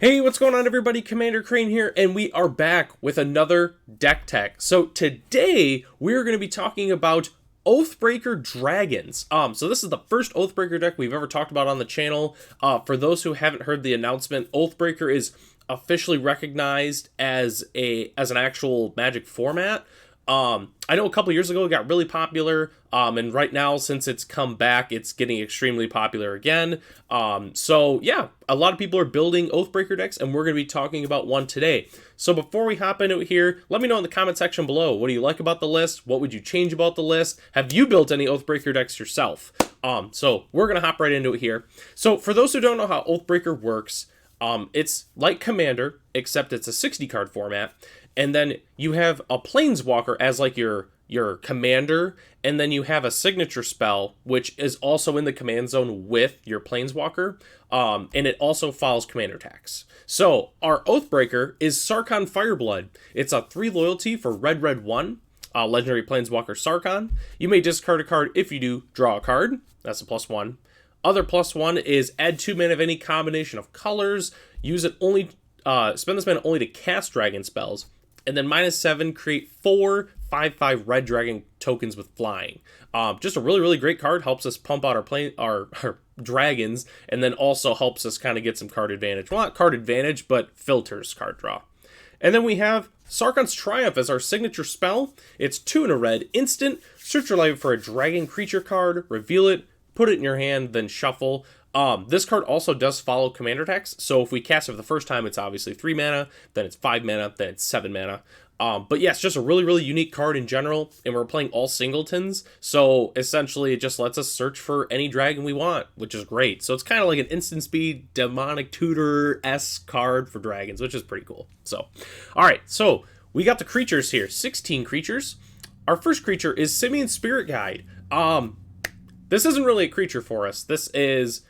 Hey, what's going on everybody? Commander Crane here, and we are back with another deck tech. So today, we're going to be talking about Oathbreaker Dragons. So this is the first Oathbreaker deck we've ever talked about on the channel. For those who haven't heard the announcement, Oathbreaker is officially recognized as an actual Magic format. I know a couple years ago it got really popular, and right now, since it's come back, it's getting extremely popular again. So yeah, a lot of people are building Oathbreaker decks, and we're going to be talking about one today. So before we hop into it here, let me know in the comment section below, what do you like about the list? What would you change about the list? Have you built any Oathbreaker decks yourself? So we're going to hop right into it here. So for those who don't know how Oathbreaker works, it's like Commander, except it's a 60 card format. And then you have a Planeswalker as like your commander, and then you have a signature spell, which is also in the command zone with your Planeswalker, and it also follows commander attacks. So our Oathbreaker is Sarkhan Fireblood. It's a 3 loyalty for red, 1, legendary Planeswalker Sarkhan. You may discard a card. If you do, draw a card. That's a +1. Other +1 is add 2 mana of any combination of colors. Use it only, spend this mana only to cast dragon spells. And then -7, create 4 5/5 red dragon tokens with flying. Just a really great card. Helps us pump out our dragons, and then also helps us kind of get some card advantage. Well, not card advantage, but filters card draw. And then we have Sarkhan's Triumph as our signature spell. It's 2 and a red, instant. Search your library for a dragon creature card, reveal it, put it in your hand, then shuffle. This card also does follow commander attacks, so if we cast it for the first time, it's obviously 3 mana, then it's 5 mana, then it's 7 mana. But yeah, it's just a really unique card in general, and we're playing all singletons, so essentially it just lets us search for any dragon we want, which is great. So it's kind of like an instant speed demonic tutor-esque card for dragons, which is pretty cool. So, alright, so we got the creatures here, 16 creatures. Our first creature is Simian Spirit Guide. This isn't really a creature for us.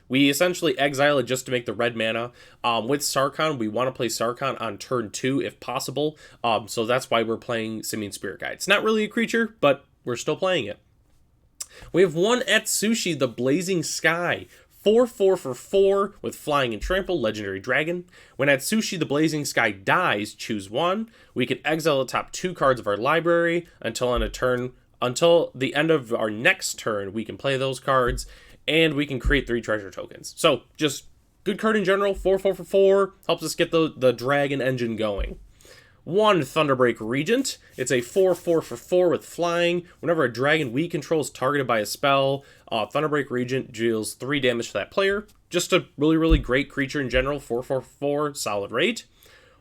We essentially exile it just to make the red mana. With Sarkhan, we want to play Sarkhan on turn 2 if possible. So that's why we're playing Simian Spirit Guide. It's not really a creature, but we're still playing it. We have one Atsushi, the Blazing Sky. 4/4 for 4 with flying and trample, legendary dragon. When Atsushi the Blazing Sky dies, choose 1. We can exile the top 2 cards of our library until the end of our next turn, we can play those cards, and we can create 3 treasure tokens. So, just good card in general, 4/4 for 4, helps us get the dragon engine going. One Thunderbreak Regent. It's a 4/4 for 4 with flying. Whenever a dragon we control is targeted by a spell, Thunderbreak Regent deals 3 damage to that player. Just a really great creature in general, 4/4 for 4, solid rate.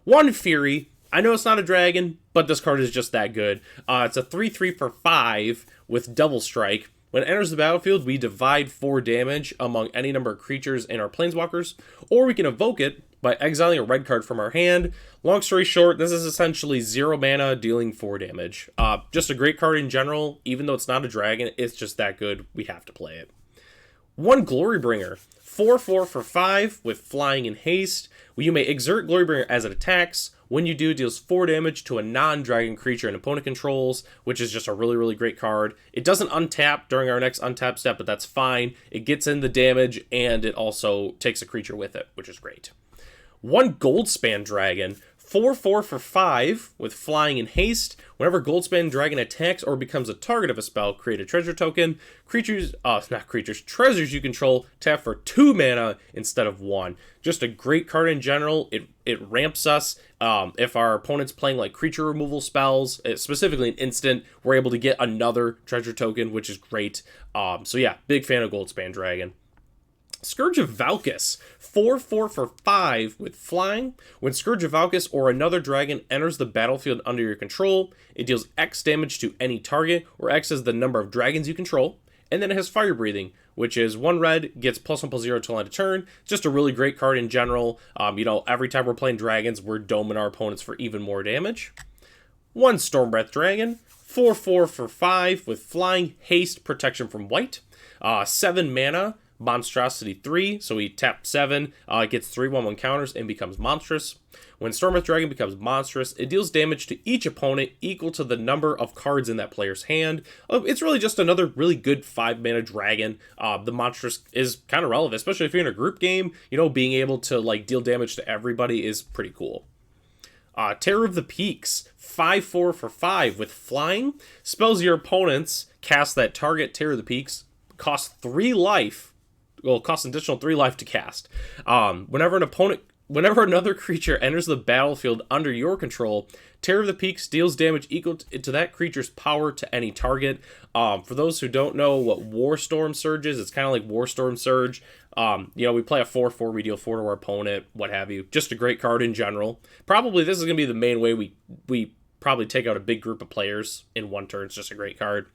One Fury. I know it's not a dragon, but this card is just that good. It's a 3/3 for 5 with double strike. When it enters the battlefield, we divide 4 damage among any number of creatures in our planeswalkers, or we can evoke it by exiling a red card from our hand. Long story short, this is essentially 0 mana, dealing 4 damage. Just a great card in general. Even though it's not a dragon, it's just that good. We have to play it. One Glorybringer. 4/4 for 5 with flying and haste. You may exert Glorybringer as it attacks. When you do, it deals 4 damage to a non-dragon creature an opponent controls, which is just a really great card. It doesn't untap during our next untap step, but that's fine. It gets in the damage, and it also takes a creature with it, which is great. One Goldspan Dragon. 4/4 for 5 with flying and haste. Whenever Goldspan Dragon attacks or becomes a target of a spell, create a treasure token. Treasures you control, tap for 2 mana instead of 1. Just a great card in general. It ramps us. If our opponent's playing like creature removal spells, specifically an instant, we're able to get another treasure token, which is great. So yeah, big fan of Goldspan Dragon. Scourge of Valkus, 4/4 for 5 with flying. When Scourge of Valkus or another dragon enters the battlefield under your control, it deals X damage to any target, where X is the number of dragons you control. And then it has Fire Breathing, which is 1 red, gets +1/+0 till end of turn. Just a really great card in general. Every time we're playing dragons, we're doming our opponents for even more damage. One Stormbreath Dragon, 4/4 for 5 with flying, haste, protection from white. 7 mana. Monstrosity 3, so we tap 7, it gets 3 1/1 counters and becomes monstrous. When Stormwrath Dragon becomes monstrous, it deals damage to each opponent equal to the number of cards in that player's hand. It's really just another really good 5-mana dragon. The monstrous is kind of relevant, especially if you're in a group game. You know, being able to like deal damage to everybody is pretty cool. Terror of the Peaks, 5/4 for 5 with flying. Spells your opponents cast that target Terror of the Peaks, cost 3 life. Well, it costs an additional 3 life to cast. Whenever another creature enters the battlefield under your control, Terror of the Peaks deals damage equal to that creature's power to any target. For those who don't know what Warstorm Surge is, it's kind of like Warstorm Surge. You know, we play a 4/4, we deal 4 to our opponent, what have you. Just a great card in general. Probably this is going to be the main way we probably take out a big group of players in one turn. It's just a great card.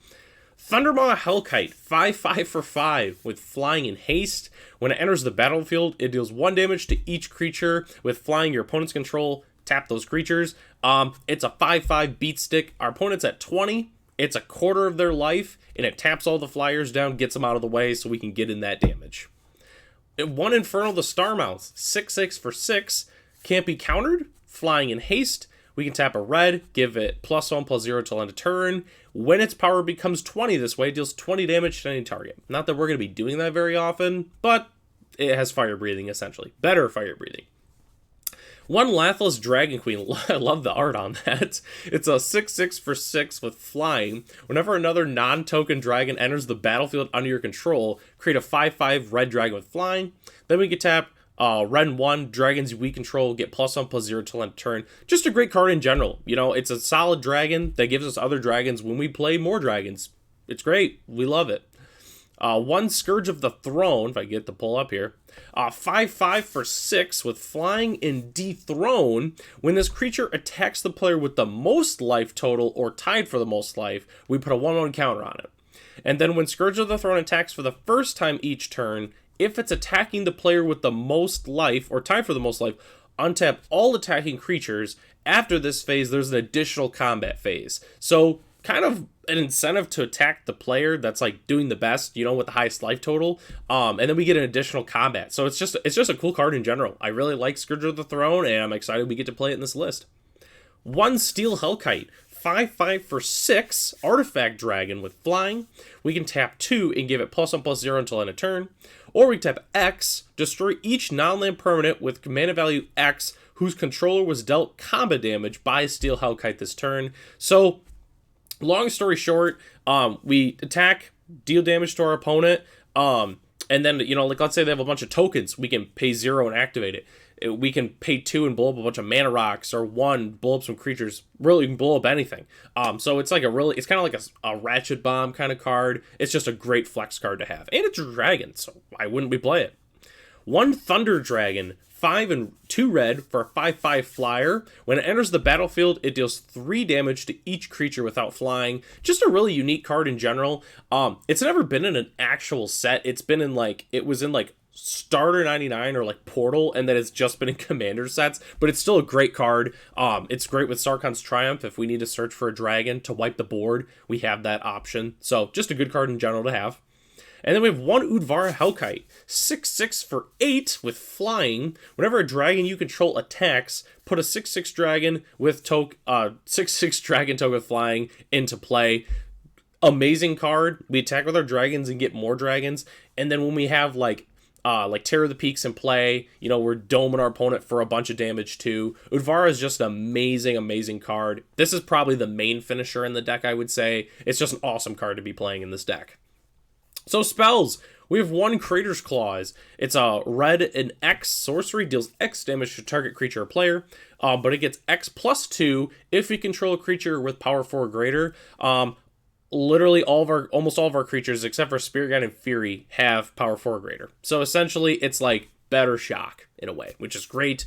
Thundermaw Hellkite, 5/5 for 5 with flying and haste. When it enters the battlefield, it deals 1 damage to each creature with flying your opponent's control. Tap those creatures. It's a 5/5 beat stick. Our opponent's at 20. It's a quarter of their life, and it taps all the flyers down, gets them out of the way so we can get in that damage. 1 Infernal the Starmouth, 6/6 for 6. Can't be countered. Flying and haste. We can tap a red, give it +1/+0 till end of turn. When its power becomes 20 this way, it deals 20 damage to any target. Not that we're going to be doing that very often, but it has fire breathing, essentially. Better fire breathing. 1 Lathlas Dragon Queen. I love the art on that. It's a 6/6 for 6 with flying. Whenever another non-token dragon enters the battlefield under your control, create a 5/5 red dragon with flying. Then we can tap red and 1, dragons we control get +1/+0 till end of turn. Just a great card in general. You know, it's a solid dragon that gives us other dragons when we play more dragons. It's great. We love it. 1 Scourge of the Throne, if I get the pull up here. 5/5 for 6 with flying and dethrone. When this creature attacks the player with the most life total or tied for the most life, we put a 1/1 counter on it. And then when Scourge of the Throne attacks for the first time each turn, if it's attacking the player with the most life or tied for the most life, untap all attacking creatures. After this phase, there's an additional combat phase. So kind of an incentive to attack the player that's like doing the best, you know, with the highest life total. And then we get an additional combat. So it's just a cool card in general. I really like Scourge of the Throne, and I'm excited we get to play it in this list. 1 Steel Hellkite, 5/5 for 6, artifact dragon with flying. We can tap 2 and give it +1/+0 until end of turn. Or we tap X, destroy each non-land permanent with mana value X whose controller was dealt combat damage by Steel Hellkite this turn. So, long story short, we attack, deal damage to our opponent, and then, you know, like let's say they have a bunch of tokens, we can pay 0 and activate it. We can pay 2 and blow up a bunch of mana rocks, or 1, blow up some creatures. Really, you can blow up anything. So it's like it's kind of like a ratchet bomb kind of card. It's just a great flex card to have. And it's a dragon, so why wouldn't we play it? 1 Thunder Dragon, 5 and 2 red for a 5/5 flyer. When it enters the battlefield, it deals 3 damage to each creature without flying. Just a really unique card in general. It's never been in an actual set. It's been in it was in Starter 99 or Portal, and then it's just been in Commander sets, but it's still a great card. It's great with Sarkhan's Triumph. If we need to search for a dragon to wipe the board, we have that option. So just a good card in general to have. And then we have 1 Udvara Hellkite, 6/6 for 8 with flying. Whenever a dragon you control attacks, put a 6/6 dragon with 6/6 dragon token with flying into play. Amazing card. We attack with our dragons and get more dragons. And then when we have Terror of the Peaks in play, you know, we're doming our opponent for a bunch of damage too. Udvara is just an amazing card. This is probably the main finisher in the deck, I would say. It's just an awesome card to be playing in this deck. So spells, we have 1 Crater's Claws. It's a red and X sorcery, deals X damage to target creature or player, but it gets X +2 if we control a creature with power 4 or greater. Literally almost all of our creatures, except for Spirit Guide and Fury, have power 4 or greater. So essentially, it's like better shock in a way, which is great.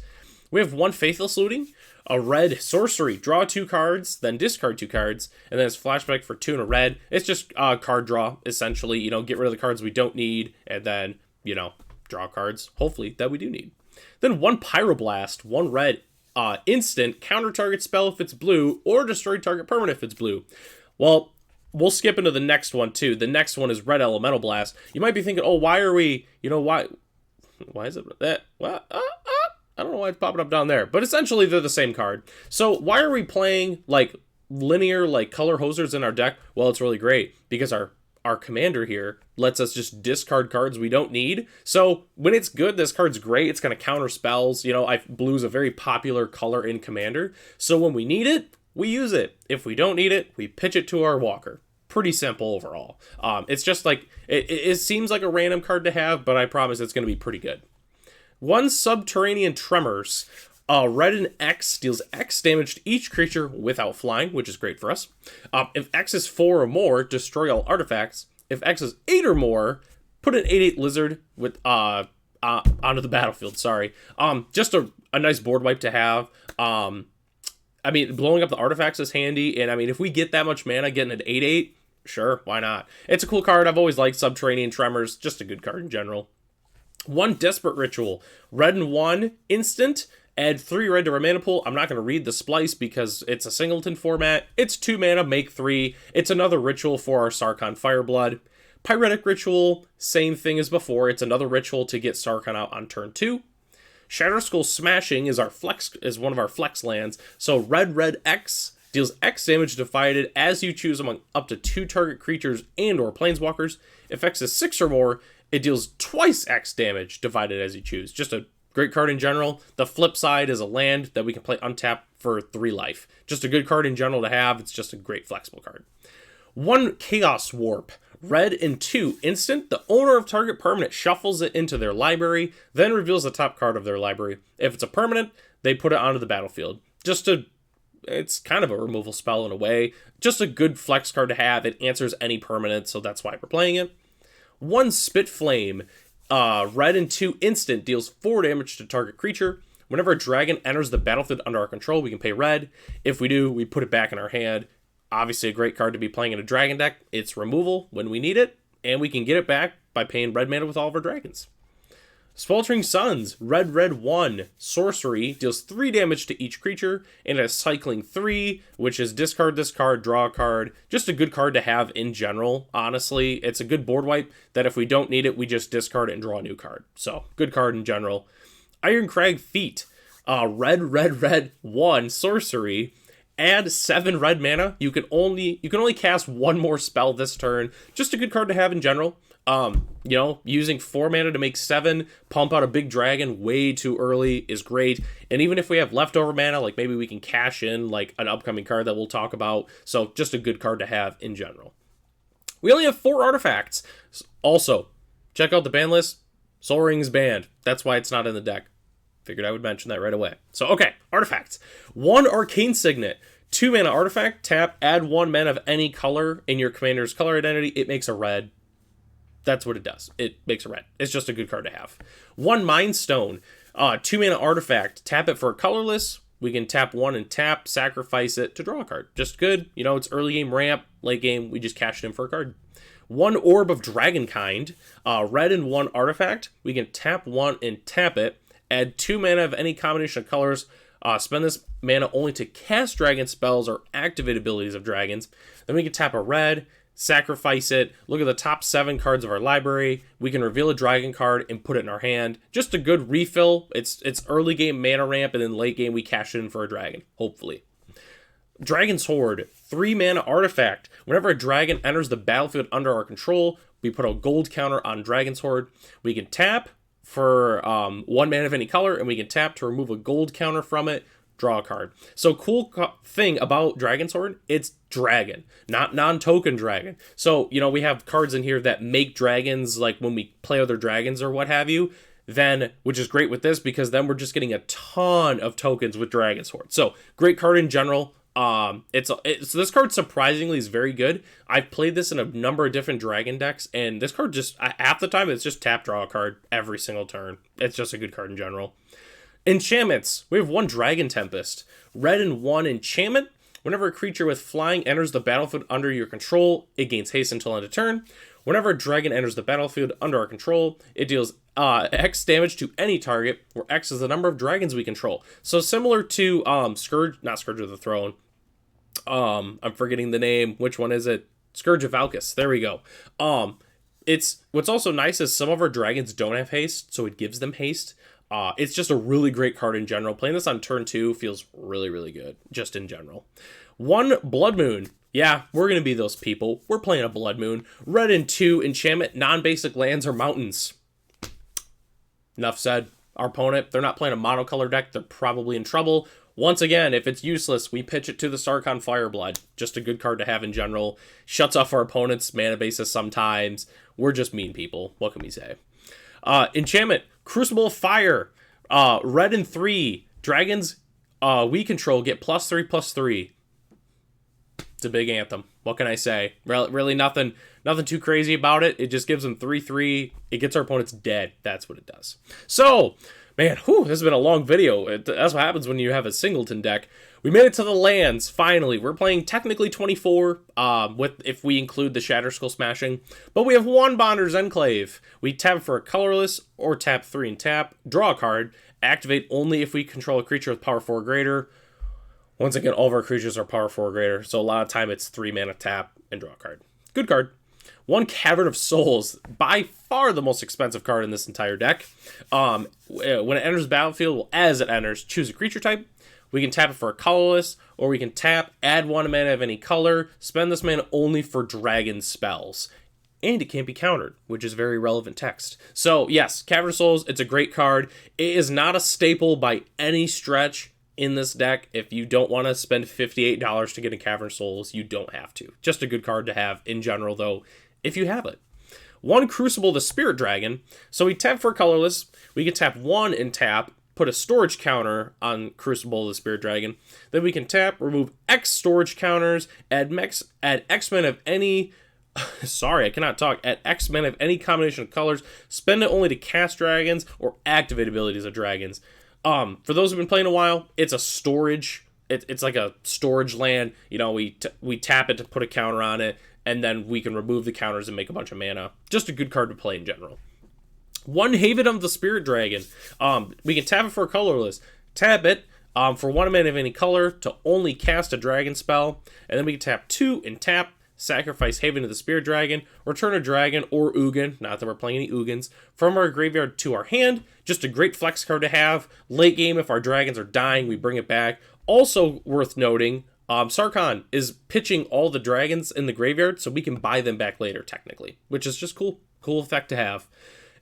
We have 1 Faithless Looting, a red sorcery. Draw 2 cards, then discard 2 cards, and then it's flashback for 2 and a red. It's just card draw, essentially. You know, get rid of the cards we don't need, and then, you know, draw cards, hopefully, that we do need. Then 1 Pyroblast, 1 red, instant, counter target spell if it's blue, or destroy target permanent if it's blue. Well, we'll skip into the next one too. The next one is Red Elemental Blast. You might be thinking, oh, why are we, why is it that, what, I don't know why it's popping up down there, but essentially they're the same card. So why are we playing like linear, like color hosers in our deck? Well, it's really great because our commander here lets us just discard cards we don't need. So when it's good, this card's great. It's going to counter spells. Blue's a very popular color in commander. So when we need it, we use it. If we don't need it, we pitch it to our walker. Pretty simple overall. It's just like, it seems like a random card to have, but I promise it's going to be pretty good. One Subterranean Tremors. Red and X deals X damage to each creature without flying, which is great for us. If X is 4 or more, destroy all artifacts. If X is 8 or more, put an 8/8 lizard with onto the battlefield. Sorry. Just a nice board wipe to have. Blowing up the artifacts is handy, and if we get that much mana, getting an 8/8, sure, why not? It's a cool card. I've always liked Subterranean Tremors. Just a good card in general. One Desperate Ritual. Red and 1 instant. Add 3 red to our mana pool. I'm not going to read the splice because it's a singleton format. It's 2 mana, make 3. It's another ritual for our Sarkhan Fireblood. Pyretic Ritual, same thing as before. It's another ritual to get Sarkhan out on turn 2. Shatterskull Smashing is one of our flex lands. So red X deals X damage divided as you choose among up to 2 target creatures and or planeswalkers. If X is 6 or more, it deals twice X damage divided as you choose. Just a great card in general. The flip side is a land that we can play untapped for 3 life. Just a good card in general to have. It's just a great flexible card. One Chaos Warp. Red and 2 instant. The owner of target permanent shuffles it into their library, then reveals the top card of their library. If it's a permanent, they put it onto the battlefield. It's kind of a removal spell in a way. Just a good flex card to have. It answers any permanent, so that's why we're playing it. One Spit Flame. Red and 2 instant deals 4 damage to target creature. Whenever a dragon enters the battlefield under our control, we can pay red. If we do, we put it back in our hand. Obviously a great card to be playing in a dragon deck. It's removal when we need it, and we can get it back by paying red mana with all of our dragons. Sweltering Suns, red 1, sorcery, deals 3 damage to each creature, and has cycling 3, which is discard this card, draw a card. Just a good card to have in general, honestly. It's a good board wipe that if we don't need it, we just discard it and draw a new card. So, good card in general. Ironcrag Feet, red 1, sorcery, add 7 red mana. You can only cast 1 more spell this turn. Just a good card to have in general. Using 4 mana to make 7, pump out a big dragon way too early is great. And even if we have leftover mana, like maybe we can cash in like an upcoming card that we'll talk about. So just a good card to have in general. We only have 4 artifacts. Also, check out the ban list. Sol Ring's banned. That's why it's not in the deck. Figured I would mention that right away. So, okay, artifacts. 1 Arcane Signet. 2 mana artifact, tap, add 1 mana of any color in your commander's color identity. It makes a red. That's what it does. It makes a red. It's just a good card to have. 1 Mind Stone. 2 mana artifact. Tap it for a colorless. We can tap 1 and tap, sacrifice it to draw a card. Just good. It's early game ramp. Late game, we just cash it in for a card. 1 Orb of Dragonkind. Red and 1 artifact. We can tap 1 and tap it. Add 2 mana of any combination of colors. Spend this mana only to cast dragon spells or activate abilities of dragons. Then we can tap a red, sacrifice it, look at the top 7 cards of our library. We can reveal a dragon card and put it in our hand. Just a good refill. It's early game mana ramp, and then late game we cash it in for a dragon, hopefully. Dragon's Horde, 3 mana artifact. Whenever a dragon enters the battlefield under our control, we put a gold counter on Dragon's Horde. We can tap for 1 mana of any color, and we can tap to remove a gold counter from it, draw a card. So cool thing about Dragon's Horde, it's dragon, not non-token dragon. So, we have cards in here that make dragons, like when we play other dragons or what have you, then, which is great with this, because then we're just getting a ton of tokens with Dragon's Horde. So, great card in general. This card surprisingly is very good. I've played this in a number of different dragon decks, and this card just, half the time, it's just tap, draw a card every single turn. It's just a good card in general. Enchantments. We have 1 Dragon Tempest. Red and 1 enchantment. Whenever a creature with flying enters the battlefield under your control, it gains haste until end of turn. Whenever a dragon enters the battlefield under our control, it deals X damage to any target, where X is the number of dragons we control. So similar to Scourge of the Throne. I'm forgetting the name. Which one is it? Scourge of Valkus. There we go. It's what's also nice is some of our dragons don't have haste, so it gives them haste. It's just a really great card in general. Playing this on turn 2 feels really, really good, just in general. 1 Blood Moon. Yeah, we're going to be those people. We're playing a Blood Moon. Red and 2 enchantment, non-basic lands or mountains. Enough said. Our opponent, they're not playing a monocolor deck. They're probably in trouble. Once again, if it's useless, we pitch it to the Sarkhan Fireblood. Just a good card to have in general. Shuts off our opponent's mana bases sometimes. We're just mean people. What can we say? Enchantment, Crucible of Fire. Red and 3. Dragons we control get +3/+3. It's a big anthem. What can I say? Really nothing too crazy about it. It just gives them 3/3. It gets our opponents dead. That's what it does. So, man, this has been a long video. That's what happens when you have a singleton deck. We made it to the lands, finally. We're playing technically 24, if we include the Shatterskull Smashing. But we have 1 Bonder's Enclave. We tap for a colorless, or tap 3 and tap, draw a card, activate only if we control a creature with power 4 or greater. Once again, all of our creatures are power 4 or greater, so a lot of time it's 3 mana tap and draw a card. Good card. 1 Cavern of Souls, by far the most expensive card in this entire deck. When it enters the battlefield, as it enters, choose a creature type. We can tap it for a colorless, or we can tap, add 1 mana of any color, spend this mana only for dragon spells. And it can't be countered, which is very relevant text. So, yes, Cavern of Souls, it's a great card. It is not a staple by any stretch in this deck. If you don't want to spend $58 to get a Cavern of Souls, you don't have to. Just a good card to have in general, though, if you have it. 1 Crucible the Spirit Dragon. So we tap for colorless. We can tap 1 and tap, put a storage counter on Crucible the Spirit Dragon. Then we can tap, remove X storage counters, add X-Men of any... Sorry, I cannot talk. Add X-Men of any combination of colors. Spend it only to cast dragons or activate abilities of dragons. For those who've been playing a while, it's a storage. It's like a storage land. You know, we tap it to put a counter on it, and then we can remove the counters and make a bunch of mana. Just a good card to play in general. 1 Haven of the Spirit Dragon. We can tap it for a colorless. Tap it for 1 mana of any color to only cast a dragon spell. And then we can tap 2 and tap, sacrifice Haven of the Spirit Dragon, return a dragon or Ugin, not that we're playing any Ugins, from our graveyard to our hand. Just a great flex card to have. Late game, if our dragons are dying, we bring it back. Also worth noting, Sarkhan is pitching all the dragons in the graveyard, so we can buy them back later, technically, which is just cool. Cool effect to have.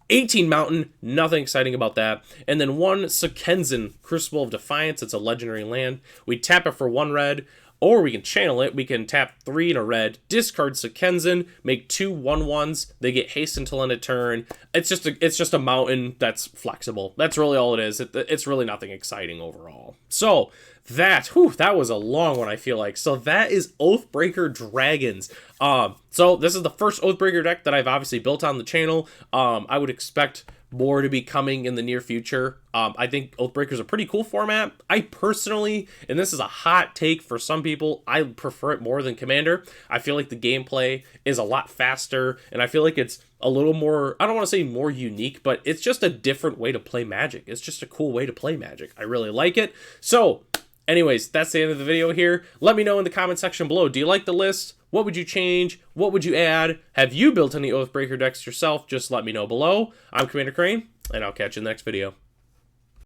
18 Mountain, nothing exciting about that. And then 1 Sarkhan, Crucible of Defiance. It's a legendary land. We tap it for 1 red, or we can channel it. We can tap 3 and a red, discard Sarkhan, make 2 1/1s. They get haste until end of turn. It's just a mountain that's flexible. That's really all it is. It's really nothing exciting overall. So that was a long one, I feel like. So that is Oathbreaker Dragons. So this is the first Oathbreaker deck that I've obviously built on the channel. I would expect more to be coming in the near future. I think Oathbreaker is a pretty cool format. I personally, and this is a hot take for some people, I prefer it more than Commander. I feel like the gameplay is a lot faster, and I feel like it's a little more, I don't want to say more unique, but it's just a different way to play Magic. It's just a cool way to play Magic. I really like it. So, anyways, that's the end of the video here. Let me know in the comment section below. Do you like the list? What would you change? What would you add? Have you built any Oathbreaker decks yourself? Just let me know below. I'm Commander Crane, and I'll catch you in the next video.